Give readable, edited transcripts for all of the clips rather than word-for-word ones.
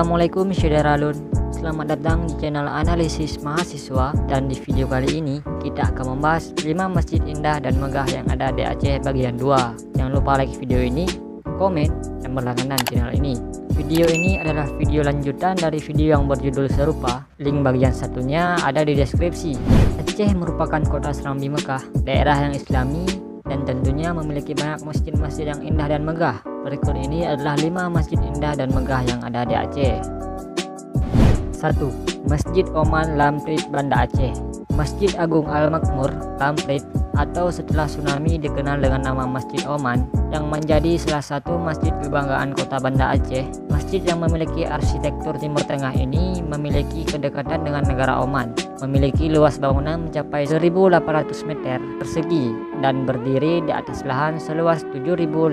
Assalamualaikum Syederalun. Selamat datang di channel analisis mahasiswa, dan di video kali ini kita akan membahas 5 masjid indah dan megah yang ada di Aceh bagian 2. Jangan lupa like video ini, komen, dan berlangganan channel ini. Video ini adalah video lanjutan dari video yang berjudul serupa. Link bagian satunya ada di deskripsi. Aceh merupakan kota serambi Mekah, daerah yang islami, dan tentunya memiliki banyak masjid-masjid yang indah dan megah. Berikut ini adalah 5 masjid indah dan megah yang ada di Aceh. 1. Masjid Oman Lamprit, Banda Aceh. Masjid Agung Al-Makmur Lamprit atau setelah tsunami dikenal dengan nama Masjid Oman, yang menjadi salah satu masjid kebanggaan kota Banda Aceh. Masjid yang memiliki arsitektur Timur Tengah ini memiliki kedekatan dengan negara Oman, memiliki luas bangunan mencapai 1.800 meter persegi dan berdiri di atas lahan seluas 7.572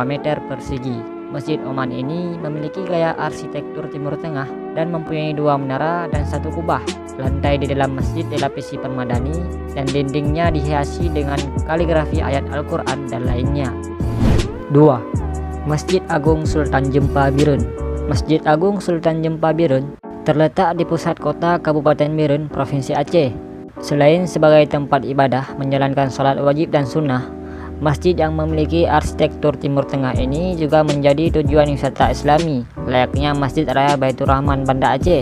meter persegi. Masjid Oman ini memiliki gaya arsitektur Timur Tengah dan mempunyai 2 menara dan 1 kubah. Lantai di dalam masjid dilapisi permadani dan dindingnya dihiasi dengan kaligrafi ayat Al-Quran dan lainnya. 2. Masjid Agung Sultan Jempa Birun. Masjid Agung Sultan Jempa Birun terletak di pusat kota Kabupaten Birun, Provinsi Aceh. Selain sebagai tempat ibadah menjalankan sholat wajib dan sunnah, masjid yang memiliki arsitektur Timur Tengah ini juga menjadi tujuan wisata Islami, layaknya Masjid Raya Baitur Rahman Banda Aceh.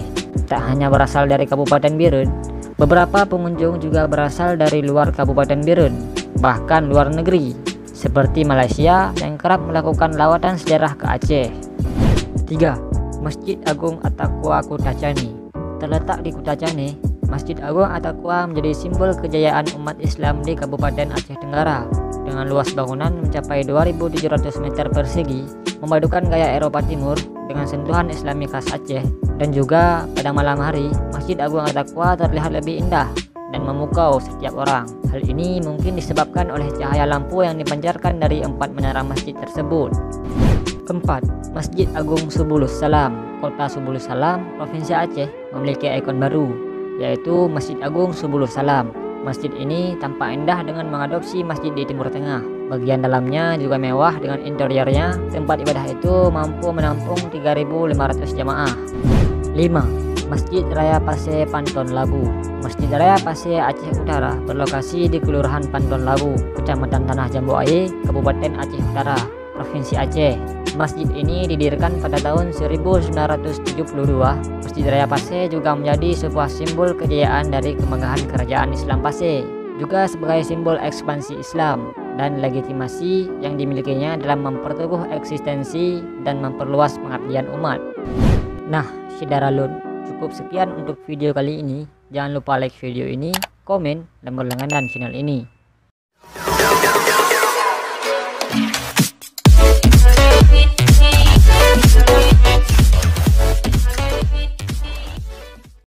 Tak hanya berasal dari Kabupaten Birun, beberapa pengunjung juga berasal dari luar Kabupaten Birun, bahkan luar negeri, seperti Malaysia yang kerap melakukan lawatan sejarah ke Aceh. 3. Masjid Agung At-Taqwa Kutacani. Terletak di Kutacani, Masjid Agung At-Taqwa menjadi simbol kejayaan umat Islam di Kabupaten Aceh Tenggara. Dengan luas bangunan mencapai 2.700 meter persegi, memadukan gaya Eropa Timur dengan sentuhan Islami khas Aceh, dan juga pada malam hari Masjid Agung At-Taqwa terlihat lebih indah dan memukau setiap orang. Hal ini mungkin disebabkan oleh cahaya lampu yang dipancarkan dari 4 menara masjid tersebut. 4. Masjid Agung Subulus Salam. Kota Subulus Salam, Provinsi Aceh, memiliki ikon baru, yaitu Masjid Agung Subulus Salam. Masjid ini tampak indah dengan mengadopsi masjid di Timur Tengah. Bagian dalamnya juga mewah dengan interiornya. Tempat ibadah itu mampu menampung 3.500 jamaah. 5. Masjid Raya Paseh Panton Labu. Masjid Raya Paseh Aceh Utara berlokasi di Kelurahan Panton Labu, Kecamatan Tanah Jambu Air, Kabupaten Aceh Utara, Provinsi Aceh. Masjid ini didirikan pada tahun 1972. Masjid Raya Paseh juga menjadi sebuah simbol kejayaan dari kemegahan kerajaan Islam Paseh, juga sebagai simbol ekspansi Islam dan legitimasi yang dimilikinya dalam memperteguh eksistensi dan memperluas pengabdian umat. Nah, Syederalun, cukup sekian untuk video kali ini. Jangan lupa like video ini, komen, dan berlangganan channel ini.